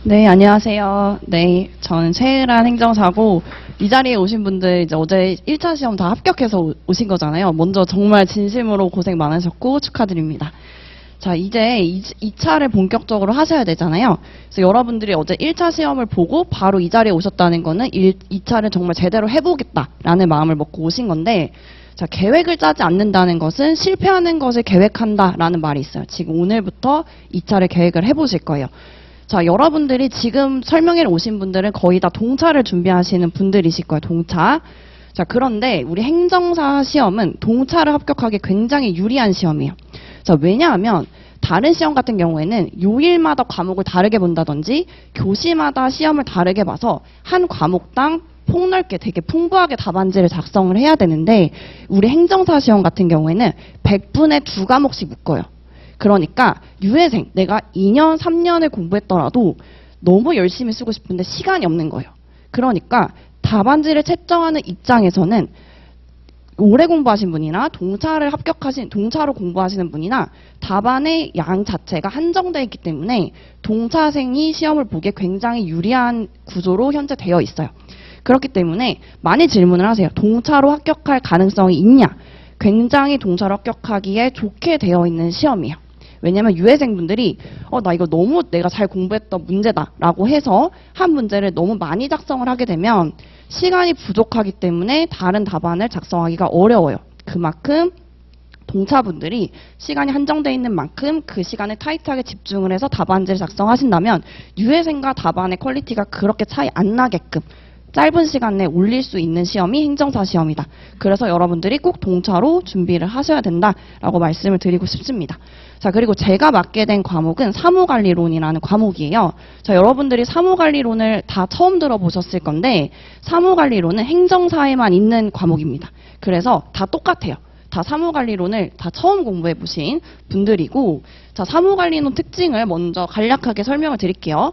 네, 안녕하세요. 네, 저는 최혜란 행정사고, 이 자리에 오신 분들 이제 어제 1차 시험 다 합격해서 오신 거잖아요. 먼저 정말 진심으로 고생 많으셨고 축하드립니다. 자, 이제 2차를 본격적으로 하셔야 되잖아요. 그래서 여러분들이 어제 1차 시험을 보고 바로 이 자리에 오셨다는 거는 2차를 정말 제대로 해보겠다라는 마음을 먹고 오신 건데, 자, 계획을 짜지 않는다는 것은 실패하는 것을 계획한다라는 말이 있어요. 지금 오늘부터 2차를 계획을 해보실 거예요. 자, 여러분들이 지금 설명회 오신 분들은 거의 다 동차를 준비하시는 분들이실 거예요. 동차. 자, 그런데 우리 행정사 시험은 동차를 합격하기 굉장히 유리한 시험이에요. 자, 왜냐하면 다른 시험 같은 경우에는 요일마다 과목을 다르게 본다든지 교시마다 시험을 다르게 봐서 한 과목당 폭넓게 되게 풍부하게 답안지를 작성을 해야 되는데, 우리 행정사 시험 같은 경우에는 100분에 2과목씩 묶어요. 그러니까 유예생, 내가 2년, 3년을 공부했더라도 너무 열심히 쓰고 싶은데 시간이 없는 거예요. 그러니까 답안지를 채점하는 입장에서는 오래 공부하신 분이나 동차로 공부하시는 분이나 답안의 양 자체가 한정되어 있기 때문에 동차생이 시험을 보기에 굉장히 유리한 구조로 현재 되어 있어요. 그렇기 때문에 많이 질문을 하세요. 동차로 합격할 가능성이 있냐? 굉장히 동차로 합격하기에 좋게 되어 있는 시험이에요. 왜냐면 유예생분들이 나 이거 너무 내가 잘 공부했던 문제다라고 해서 한 문제를 너무 많이 작성을 하게 되면 시간이 부족하기 때문에 다른 답안을 작성하기가 어려워요. 그만큼 동차분들이 시간이 한정되어 있는 만큼 그 시간에 타이트하게 집중을 해서 답안지를 작성하신다면 유예생과 답안의 퀄리티가 그렇게 차이 안 나게끔 짧은 시간 내에 올릴 수 있는 시험이 행정사 시험이다. 그래서 여러분들이 꼭 동차로 준비를 하셔야 된다라고 말씀을 드리고 싶습니다. 자, 그리고 제가 맡게 된 과목은 사무관리론이라는 과목이에요. 자, 여러분들이 사무관리론을 다 처음 들어보셨을 건데 사무관리론은 행정사에만 있는 과목입니다. 그래서 다 똑같아요. 다 사무관리론을 다 처음 공부해 보신 분들이고, 자, 사무관리론 특징을 먼저 간략하게 설명을 드릴게요.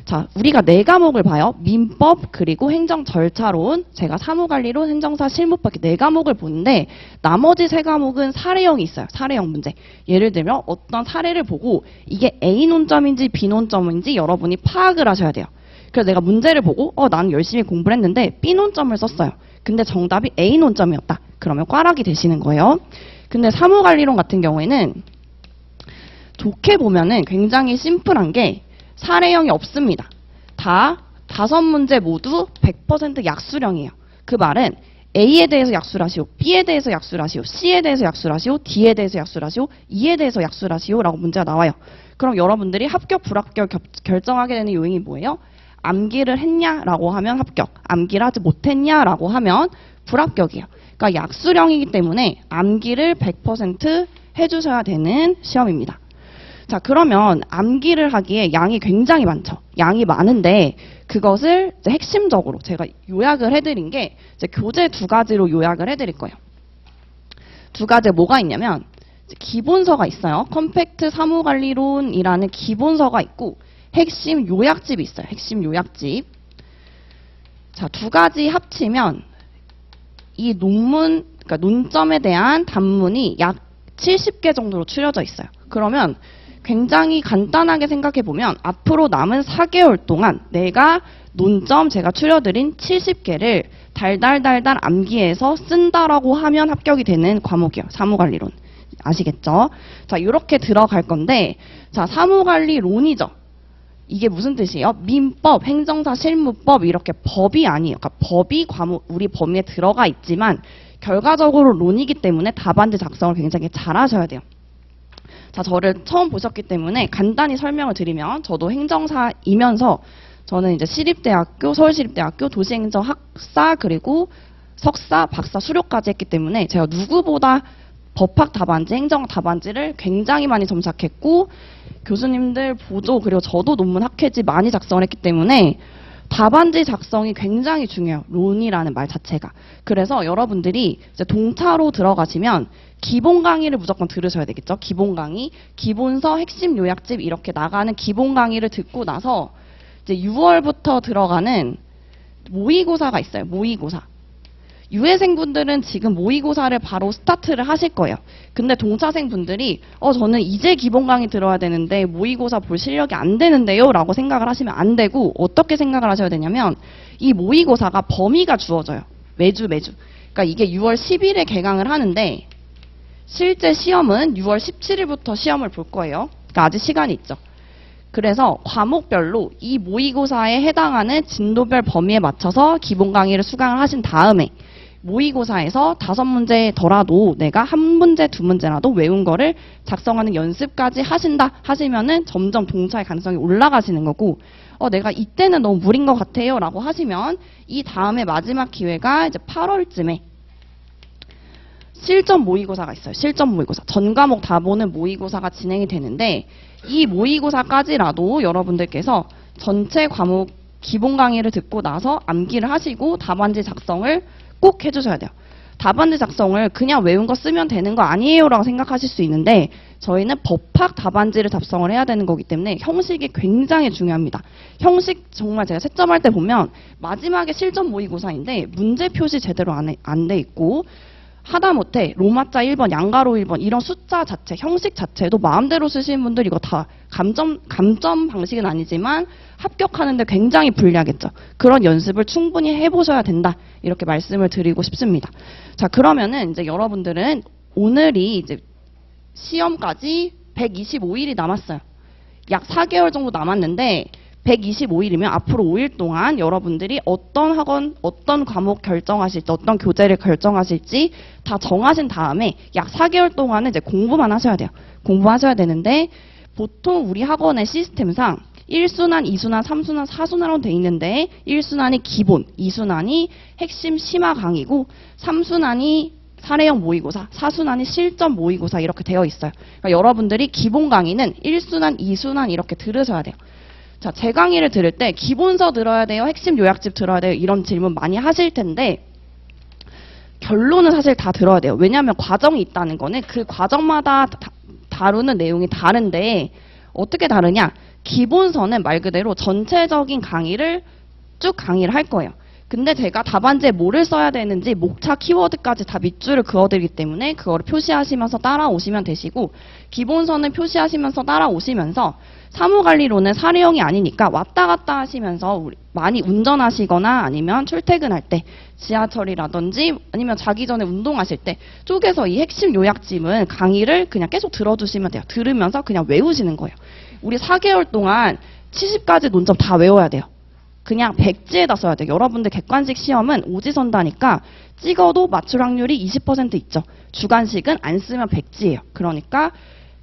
자, 우리가 4과목을 봐요. 민법, 그리고 행정절차론, 제가 사무관리론, 행정사, 실무법 이렇게 4과목을 보는데 나머지 3과목은 사례형이 있어요. 사례형 문제. 예를 들면 어떤 사례를 보고 이게 A 논점인지 B 논점인지 여러분이 파악을 하셔야 돼요. 그래서 내가 문제를 보고 나는 열심히 공부를 했는데 B 논점을 썼어요. 근데 정답이 A 논점이었다. 그러면 꽈락이 되시는 거예요. 근데 사무관리론 같은 경우에는 좋게 보면은 굉장히 심플한 게 사례형이 없습니다. 다 5문제 모두 100% 약수령이에요. 그 말은 A에 대해서 약수를 하시오, B에 대해서 약수를 하시오, C에 대해서 약수를 하시오, D에 대해서 약수를 하시오, E에 대해서 약수를 하시오 라고 문제가 나와요. 그럼 여러분들이 합격, 불합격 결정하게 되는 요인이 뭐예요? 암기를 했냐라고 하면 합격, 암기를 하지 못했냐라고 하면 불합격이에요. 그러니까 약수령이기 때문에 암기를 100% 해주셔야 되는 시험입니다. 자, 그러면 암기를 하기에 양이 굉장히 많죠. 양이 많은데 그것을 이제 핵심적으로 제가 요약을 해드린 게 이제 교재 2가지로 요약을 해드릴 거예요. 2가지 뭐가 있냐면 기본서가 있어요. 컴팩트 사무관리론이라는 기본서가 있고 핵심 요약집이 있어요. 핵심 요약집. 자, 2가지 합치면 이 논문, 그러니까 논점에 대한 단문이 약 70개 정도로 추려져 있어요. 그러면 굉장히 간단하게 생각해 보면 앞으로 남은 4개월 동안 내가 논점 제가 추려드린 70개를 달달달달 암기해서 쓴다라고 하면 합격이 되는 과목이에요. 사무관리론. 아시겠죠? 자, 이렇게 들어갈 건데, 자, 사무관리론이죠. 이게 무슨 뜻이에요? 민법, 행정사, 실무법 이렇게 법이 아니에요. 그러니까 법이 우리 범위에 들어가 있지만 결과적으로 론이기 때문에 답안지 작성을 굉장히 잘 하셔야 돼요. 자, 저를 처음 보셨기 때문에 간단히 설명을 드리면 저도 행정사이면서 저는 이제 시립대학교, 서울시립대학교 도시행정학사 그리고 석사, 박사 수료까지 했기 때문에 제가 누구보다 법학 답안지, 행정 답안지를 굉장히 많이 점착했고 교수님들 보조 그리고 저도 논문 학회지 많이 작성을 했기 때문에 답안지 작성이 굉장히 중요해요. 론이라는 말 자체가. 그래서 여러분들이 이제 동차로 들어가시면 기본 강의를 무조건 들으셔야 되겠죠. 기본 강의, 기본서, 핵심 요약집 이렇게 나가는 기본 강의를 듣고 나서 이제 6월부터 들어가는 모의고사가 있어요. 모의고사. 유해생분들은 지금 모의고사를 바로 스타트를 하실 거예요. 근데 동차생분들이 저는 이제 기본 강의 들어야 되는데 모의고사 볼 실력이 안 되는데요 라고 생각을 하시면 안 되고, 어떻게 생각을 하셔야 되냐면 이 모의고사가 범위가 주어져요. 매주. 그러니까 이게 6월 10일에 개강을 하는데 실제 시험은 6월 17일부터 시험을 볼 거예요. 그러니까 아직 시간이 있죠. 그래서 과목별로 이 모의고사에 해당하는 진도별 범위에 맞춰서 기본 강의를 수강을 하신 다음에 모의고사에서 5문제더라도 내가 1문제, 2문제라도 외운 거를 작성하는 연습까지 하신다 하시면은 점점 동차의 가능성이 올라가시는 거고, 내가 이때는 너무 무리인 것 같아요 라고 하시면 이 다음에 마지막 기회가 이제 8월쯤에 실전 모의고사가 있어요. 실전 모의고사. 전 과목 다 보는 모의고사가 진행이 되는데, 이 모의고사까지라도 여러분들께서 전체 과목 기본 강의를 듣고 나서 암기를 하시고 답안지 작성을 꼭 해주셔야 돼요. 답안지 작성을 그냥 외운 거 쓰면 되는 거 아니에요 라고 생각하실 수 있는데, 저희는 법학 답안지를 작성을 해야 되는 거기 때문에 형식이 굉장히 중요합니다. 형식 정말 제가 채점할 때 보면 마지막에 실전 모의고사인데 문제 표시 제대로 안 돼 있고, 하다못해 로마자 1번, 양가로 1번 이런 숫자 자체, 형식 자체도 마음대로 쓰시는 분들 이거 다 감점 방식은 아니지만 합격하는데 굉장히 불리하겠죠. 그런 연습을 충분히 해보셔야 된다. 이렇게 말씀을 드리고 싶습니다. 자, 그러면은 이제 여러분들은 오늘이 이제 시험까지 125일이 남았어요. 약 4개월 정도 남았는데 125일이면 앞으로 5일 동안 여러분들이 어떤 학원, 어떤 과목 결정하실지, 어떤 교재를 결정하실지 다 정하신 다음에 약 4개월 동안은 이제 공부만 하셔야 돼요. 공부하셔야 되는데, 보통 우리 학원의 시스템상 1순환, 2순환, 3순환, 4순환으로 돼 있는데 1순환이 기본, 2순환이 핵심 심화 강의고 3순환이 사례형 모의고사, 4순환이 실전 모의고사 이렇게 되어 있어요. 그러니까 여러분들이 기본 강의는 1순환, 2순환 이렇게 들으셔야 돼요. 자, 제 강의를 들을 때 기본서 들어야 돼요? 핵심 요약집 들어야 돼요? 이런 질문 많이 하실 텐데 결론은 사실 다 들어야 돼요. 왜냐하면 과정이 있다는 거는 그 과정마다 다루는 내용이 다른데, 어떻게 다르냐? 기본서는 말 그대로 전체적인 강의를 쭉 강의를 할 거예요. 근데 제가 답안지에 뭐를 써야 되는지 목차 키워드까지 다 밑줄을 그어드리기 때문에 그거를 표시하시면서 따라오시면 되시고, 기본서는 표시하시면서 따라오시면서 사무관리로는 사례형이 아니니까 왔다 갔다 하시면서 많이 운전하시거나 아니면 출퇴근할 때 지하철이라든지 아니면 자기 전에 운동하실 때 쪼개서 이 핵심 요약집은 강의를 그냥 계속 들어주시면 돼요. 들으면서 그냥 외우시는 거예요. 우리 4개월 동안 70가지 논점 다 외워야 돼요. 그냥 백지에다 써야 돼요. 여러분들 객관식 시험은 오지선다니까 찍어도 맞출 확률이 20% 있죠. 주관식은 안 쓰면 백지예요. 그러니까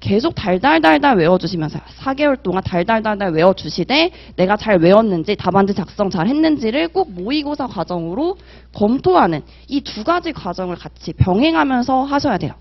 계속 달달달달 외워주시면서 4개월 동안 달달달달 외워주시되 내가 잘 외웠는지 답안지 작성 잘 했는지를 꼭 모의고사 과정으로 검토하는 이 2가지 과정을 같이 병행하면서 하셔야 돼요.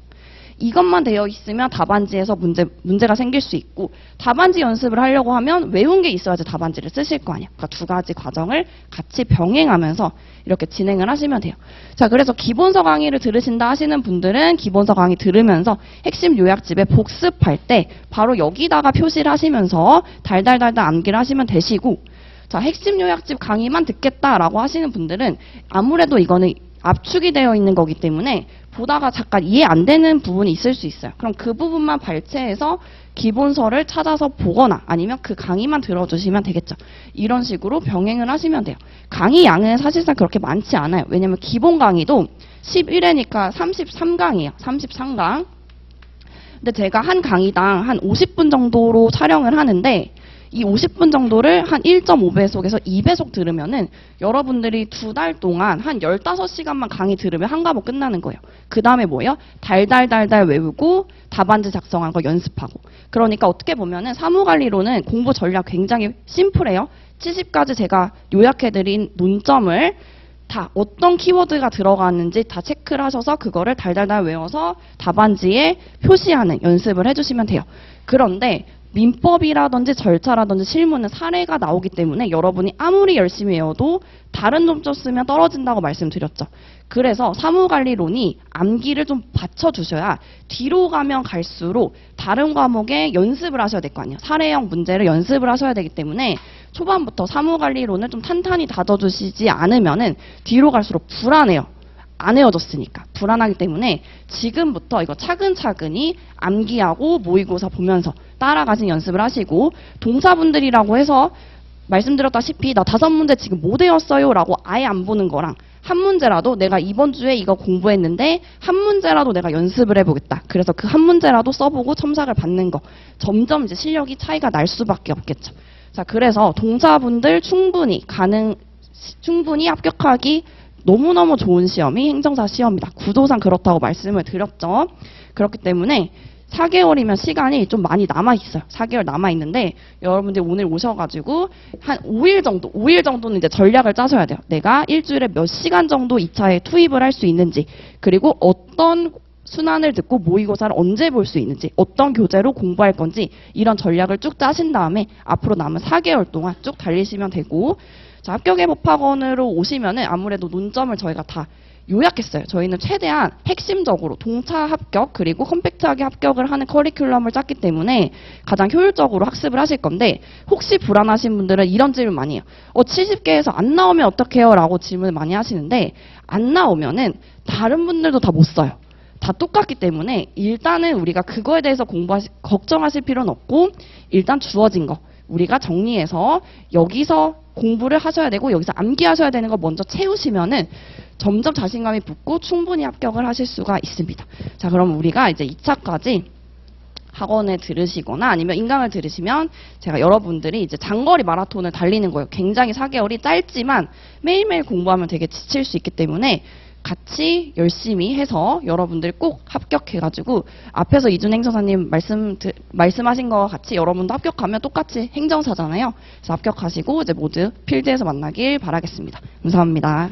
이것만 되어 있으면 답안지에서 문제가 생길 수 있고, 답안지 연습을 하려고 하면 외운 게 있어야지 답안지를 쓰실 거 아니야. 그러니까 2가지 과정을 같이 병행하면서 이렇게 진행을 하시면 돼요. 자, 그래서 기본서 강의를 들으신다 하시는 분들은 기본서 강의 들으면서 핵심 요약집에 복습할 때 바로 여기다가 표시를 하시면서 달달달달 암기를 하시면 되시고, 자, 핵심 요약집 강의만 듣겠다라고 하시는 분들은 아무래도 이거는 압축이 되어 있는 거기 때문에 보다가 잠깐 이해 안 되는 부분이 있을 수 있어요. 그럼 그 부분만 발췌해서 기본서를 찾아서 보거나 아니면 그 강의만 들어주시면 되겠죠. 이런 식으로 병행을 하시면 돼요. 강의 양은 사실상 그렇게 많지 않아요. 왜냐면 기본 강의도 11회니까 33강이에요. 33강. 근데 제가 한 강의당 한 50분 정도로 촬영을 하는데, 이 50분 정도를 한 1.5배속에서 2배속 들으면은 여러분들이 2달 동안 한 15시간만 강의 들으면 한 과목 끝나는 거예요. 그 다음에 뭐예요? 달달달달 외우고 답안지 작성한 거 연습하고. 그러니까 어떻게 보면은 사무관리로는 공부 전략 굉장히 심플해요. 70가지 제가 요약해드린 논점을 다 어떤 키워드가 들어가는지 다 체크를 하셔서 그거를 달달달 외워서 답안지에 표시하는 연습을 해주시면 돼요. 그런데 민법이라든지 절차라든지 실무는 사례가 나오기 때문에 여러분이 아무리 열심히 외워도 다른 논점 쓰면 떨어진다고 말씀드렸죠. 그래서 사무관리론이 암기를 좀 받쳐주셔야 뒤로 가면 갈수록 다른 과목에 연습을 하셔야 될 거 아니에요. 사례형 문제를 연습을 하셔야 되기 때문에 초반부터 사무관리론을 좀 탄탄히 다져주시지 않으면은 뒤로 갈수록 불안해요. 안 헤어졌으니까 불안하기 때문에 지금부터 이거 차근차근히 암기하고 모의고사 보면서 따라가신 연습을 하시고, 동사분들이라고 해서 말씀드렸다시피 나 5문제 지금 못 외웠어요 라고 아예 안 보는 거랑, 한 문제라도 내가 이번 주에 이거 공부했는데 한 문제라도 내가 연습을 해보겠다, 그래서 그 한 문제라도 써보고 첨삭을 받는 거, 점점 이제 실력이 차이가 날 수밖에 없겠죠. 자, 그래서 동사분들 충분히 합격하기 너무너무 좋은 시험이 행정사 시험이다. 구도상 그렇다고 말씀을 드렸죠. 그렇기 때문에 4개월이면 시간이 좀 많이 남아있어요. 4개월 남아있는데 여러분들 오늘 오셔가지고 한 5일 정도는 이제 전략을 짜셔야 돼요. 내가 일주일에 몇 시간 정도 2차에 투입을 할 수 있는지, 그리고 어떤 순환을 듣고 모의고사를 언제 볼 수 있는지, 어떤 교재로 공부할 건지, 이런 전략을 쭉 짜신 다음에 앞으로 남은 4개월 동안 쭉 달리시면 되고, 자, 합격의 법학원으로 오시면은 아무래도 논점을 저희가 다 요약했어요. 저희는 최대한 핵심적으로 동차 합격 그리고 컴팩트하게 합격을 하는 커리큘럼을 짰기 때문에 가장 효율적으로 학습을 하실 건데, 혹시 불안하신 분들은 이런 질문 많이 해요. 70개에서 안 나오면 어떡해요? 라고 질문을 많이 하시는데, 안 나오면은 다른 분들도 다 못 써요. 다 똑같기 때문에 일단은 우리가 그거에 대해서 걱정하실 필요는 없고, 일단 주어진 거 우리가 정리해서 여기서 공부를 하셔야 되고 여기서 암기하셔야 되는 거 먼저 채우시면은 점점 자신감이 붙고 충분히 합격을 하실 수가 있습니다. 자, 그럼 우리가 이제 2차까지 학원을 들으시거나 아니면 인강을 들으시면 제가 여러분들이 이제 장거리 마라톤을 달리는 거예요. 굉장히 4개월이 짧지만 매일매일 공부하면 되게 지칠 수 있기 때문에 같이 열심히 해서 여러분들 꼭 합격해가지고, 앞에서 이준 행정사님 말씀하신 거와 같이 여러분도 합격하면 똑같이 행정사잖아요. 그래서 합격하시고 이제 모두 필드에서 만나길 바라겠습니다. 감사합니다.